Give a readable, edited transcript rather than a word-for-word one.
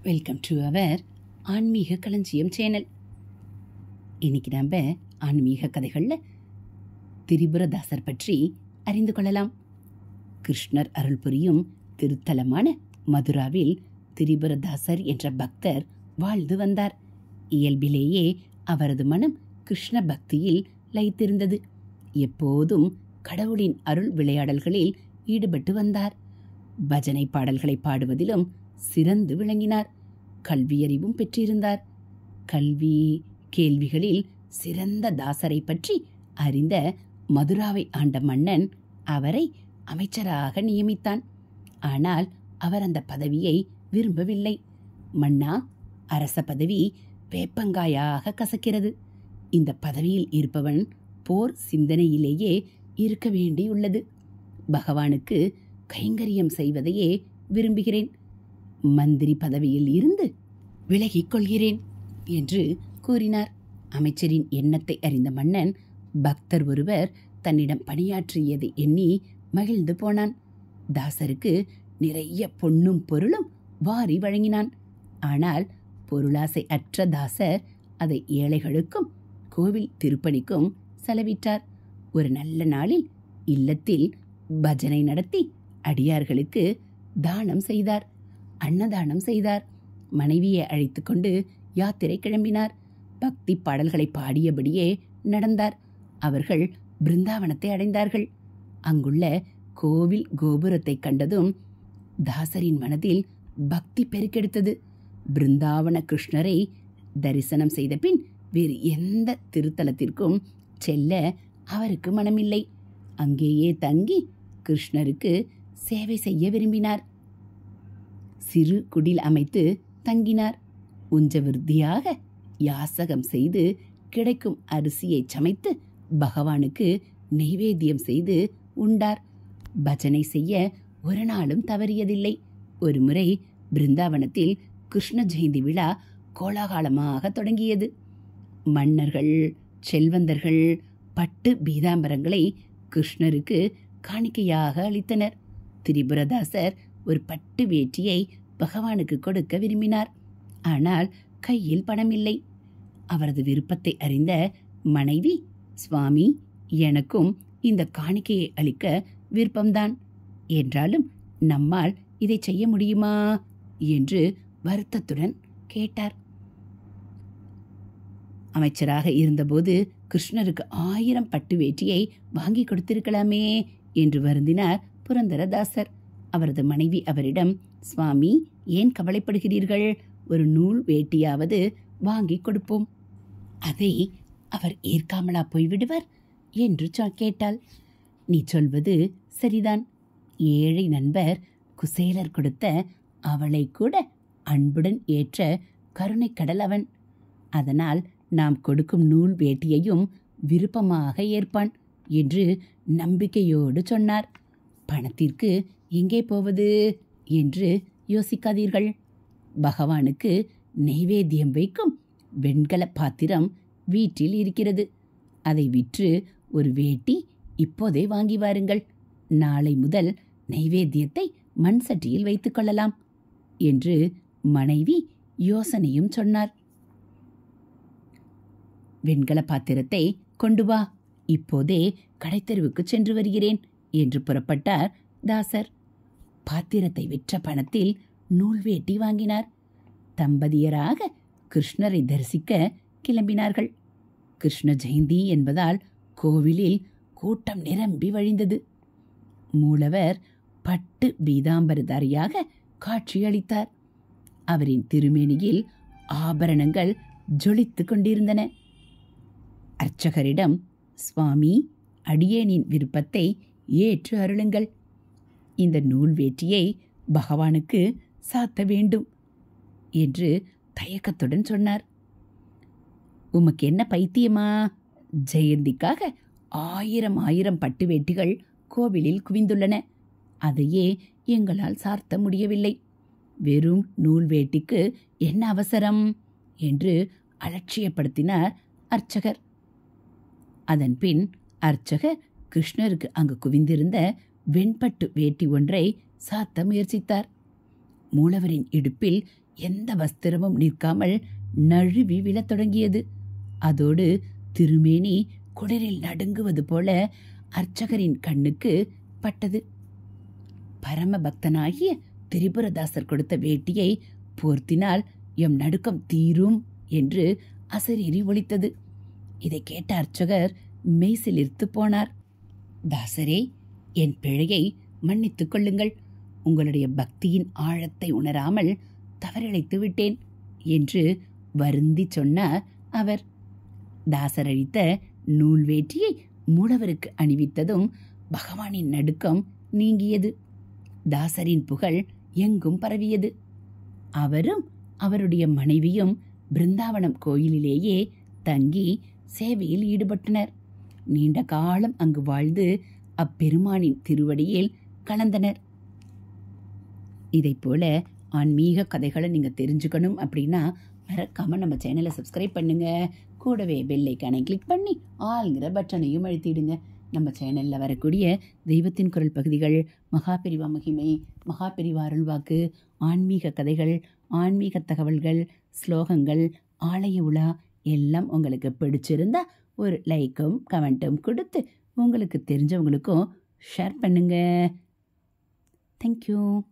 Welcome to our ஆன்மீக களஞ்சியம் channel. இன்னைக்கு நம்ம ஆன்மீக கதைகளில் திரிபுரதாசர் பற்றி அறிந்து கொள்ளலாம். கிருஷ்ணர் அருள் புரியும் திருத்தலமான மதுராவில் திரிபுரதாசர் என்ற பக்தர் வாழ்ந்து வந்தார். இயல்பிலேயே அவரது மனம் கிருஷ்ண பக்தியில் லயித்திருந்தது. எப்போதும் கடவுளின் அருள் விளையாடல்களில் ஈடுபட்டு வந்தார். பஜனை பாடல்களை பாடுவதிலும் சிறந்து விளங்கினார். கல்வியறிவும் பெற்றிருந்தார். கேள்விகளில் சிறந்த தாசரை பற்றி அறிந்த மதுராவை ஆண்ட மன்னன் அவரை அமைச்சராக நியமித்தான். ஆனால் அவர் அந்த பதவியை விரும்பவில்லை. மன்னா, அரச பதவி வேப்பங்காயாக கசக்கிறது. இந்த பதவியில் இருப்பவன் போர் சிந்தனையிலேயே இருக்க வேண்டியுள்ளது. பகவானுக்கு கைங்கரியம் செய்வதையே விரும்புகிறேன். மந்திரி பதவியில் இருந்து விலகிக் கொள்கிறேன் என்று கூறினார். அமைச்சரின் எண்ணத்தை அறிந்த மன்னன் பக்தர் ஒருவர் தன்னிடம் பணியாற்றியதை எண்ணி மகிழ்ந்து போனான். தாசருக்கு நிறைய பொன்னும் பொருளும் வாரி வழங்கினான். ஆனால் பொருளாசை அற்ற தாசர் அதை ஏழைகளுக்கும் கோவில் திருப்பணிக்கும் செலவிட்டார். ஒரு நல்ல நாளில் இல்லத்தில் பஜனை நடத்தி அடியார்களுக்கு தானம் செய்தார். அன்னதானம் செய்தார். மனைவியை அழைத்து கொண்டு யாத்திரை கிளம்பினார். பக்தி பாடல்களை பாடியபடியே நடந்தார். அவர்கள் பிருந்தாவனத்தை அடைந்தார்கள். அங்குள்ள கோவில் கோபுரத்தை கண்டதும் தாசரின் மனதில் பக்தி பெருக்கெடுத்தது. பிருந்தாவன கிருஷ்ணரை தரிசனம் செய்த பின் வேறு எந்த திருத்தலத்திற்கும் செல்ல அவருக்கு மனமில்லை. அங்கேயே தங்கி கிருஷ்ணருக்கு சேவை செய்ய விரும்பினார். சிறு குடில் அமைத்து தங்கினார். உஞ்சவிருத்தியாக யாசகம் செய்து கிடைக்கும் அரிசியை சமைத்து பகவானுக்கு நெய்வேத்தியம் செய்து உண்டார். பஜனை செய்ய ஒரு நாளும் தவறியதில்லை. ஒருமுறை பிருந்தாவனத்தில் கிருஷ்ண ஜெயந்தி விழா கோலாகலமாக தொடங்கியது. மன்னர்கள், செல்வந்தர்கள் பட்டு பீதாம்பரங்களை கிருஷ்ணருக்கு காணிக்கையாக அளித்தனர். திரிபுரதாசர் ஒரு பட்டு வேட்டியை பகவானுக்கு கொடுக்க விரும்பினார். ஆனால் கையில் பணம் இல்லை. அவரது விருப்பத்தை அறிந்த மனைவி, சுவாமி, எனக்கும் இந்த காணிக்கையை அளிக்க விருப்பம்தான். என்றாலும் நம்மால் இதை செய்ய முடியுமா என்று வருத்தத்துடன் கேட்டார். அமைச்சராக இருந்தபோது கிருஷ்ணருக்கு 1000 பட்டு வேட்டியை வாங்கி கொடுத்திருக்கலாமே என்று வருந்தினார் புரந்தரதாசர். அவரது மனைவி அவரிடம், சுவாமி, ஏன் கவலைப்படுகிறீர்கள்? ஒரு நூல் வேட்டியாவது வாங்கி கொடுப்போம். அதை அவர் ஏற்காமலா போய்விடுவர் என்று கேட்டாள். நீ சொல்வது சரிதான். ஏழை நண்பர் குசேலர் கொடுத்த அவளை கூட அன்புடன் ஏற்ற கருணைக்கடல் அவன். அதனால் நாம் கொடுக்கும் நூல் வேட்டியையும் விருப்பமாக ஏற்பான் என்று நம்பிக்கையோடு சொன்னார். பணத்திற்கு எங்கே போவது என்று யோசிக்காதீர்கள். பகவானுக்கு நெய்வேத்தியம் வைக்கும் வெண்கல பாத்திரம் வீட்டில் இருக்கிறது. அதை விற்று ஒரு வேட்டி இப்போதே வாங்கி வாருங்கள். நாளை முதல் நெய்வேத்தியத்தை மண் சட்டியில் வைத்துக் கொள்ளலாம் என்று மனைவி யோசனையும் சொன்னார். வெண்கல பாத்திரத்தை கொண்டு வா, இப்போதே கடைத்தெருவுக்கு சென்று வருகிறேன் என்று புறப்பட்டார் தாசர். பாத்திரத்தை விற்ற பணத்தில் நூல் வேட்டி வாங்கினார். தம்பதியராக கிருஷ்ணரை தரிசிக்க கிளம்பினார்கள். கிருஷ்ண ஜெயந்தி என்பதால் கோவிலில் கூட்டம் நிரம்பி வழிந்தது. மூலவர் பட்டு பீதாம்பரதாரியாக காட்சியளித்தார். அவரின் திருமேனியில் ஆபரணங்கள் ஜொலித்துக் கொண்டிருந்தன. அர்ச்சகரிடம், சுவாமி, அடியேனின் விருப்பத்தை ஏற்று அருளுங்கள். இந்த நூல் வேட்டியை பகவானுக்கு சாத்த வேண்டும் என்று தயக்கத்துடன் சொன்னார். உமக்கு என்ன பைத்தியமா? ஜெயந்திக்காக 1000 பட்டு வேட்டிகள் கோவிலில் குவிந்துள்ளன. அதையே எங்களால் சார்த்த முடியவில்லை. வெறும் நூல் வேட்டிக்கு என்ன அவசரம் என்று அலட்சியப்படுத்தினார் அர்ச்சகர். அதன் பின் அர்ச்சகர் கிருஷ்ணருக்கு அங்கு குவிந்திருந்த வெண்பட்டு வேட்டி ஒன்றை சாத்த முயற்சித்தார். மூலவரின் இடுப்பில் எந்த வஸ்திரமும் நிற்காமல் நழுவி விழத் தொடங்கியது. அதோடு திருமேனி குளிரில் நடுங்குவது போல அர்ச்சகரின் கண்ணுக்கு பட்டது. பரம பக்தனாகிய திரிபுரதாசர் கொடுத்த வேட்டியை போர்த்தினால் எம் நடுக்கம் தீரும் என்று அசரீரி ஒலித்தது. இதை கேட்ட அர்ச்சகர் மெய்சிலிர்த்து போனார். தாசரே, என் பிழையை மன்னித்துக் கொள்ளுங்கள். உங்களுடைய பக்தியின் ஆழத்தை உணராமல் தவறிழைத்து விட்டேன் என்று வருந்தி சொன்னார் அவர். தாசர் அளித்த நூல் வேட்டியை மூலவருக்கு அணிவித்ததும் பகவானின் நடுக்கம் நீங்கியது. தாசரின் புகழ் எங்கும் பரவியது. அவரும் அவருடைய மனைவியும் பிருந்தாவனம் கோயிலிலேயே தங்கி சேவையில் ஈடுபட்டனர். நீண்ட காலம் அங்கு வாழ்ந்து அப்பெருமானின் திருவடியில் கலந்தனர். இதைப்போல ஆன்மீக கதைகளை நீங்கள் தெரிஞ்சுக்கணும் அப்படின்னா மறக்காமல் நம்ம சேனலை சப்ஸ்கிரைப் பண்ணுங்கள். கூடவே பெல் ஐக்கானை கிளிக் பண்ணி ஆளுங்கிற பட்டனையும் அழுத்திடுங்க. நம்ம சேனலில் வரக்கூடிய தெய்வத்தின் குரல் பகுதிகள், மகாபெரிவா மகிமை, மகாபெரிவா அருள்வாக்கு, ஆன்மீக கதைகள், ஆன்மீக தகவல்கள், ஸ்லோகங்கள், ஆலய உலா எல்லாம் உங்களுக்கு பிடிச்சிருந்தா ஒரு லைக்கும் கமெண்ட்டும் கொடுத்து உங்களுக்கு தெரிஞ்சவங்களுக்கும் ஷேர் பண்ணுங்க. தேங்க்யூ.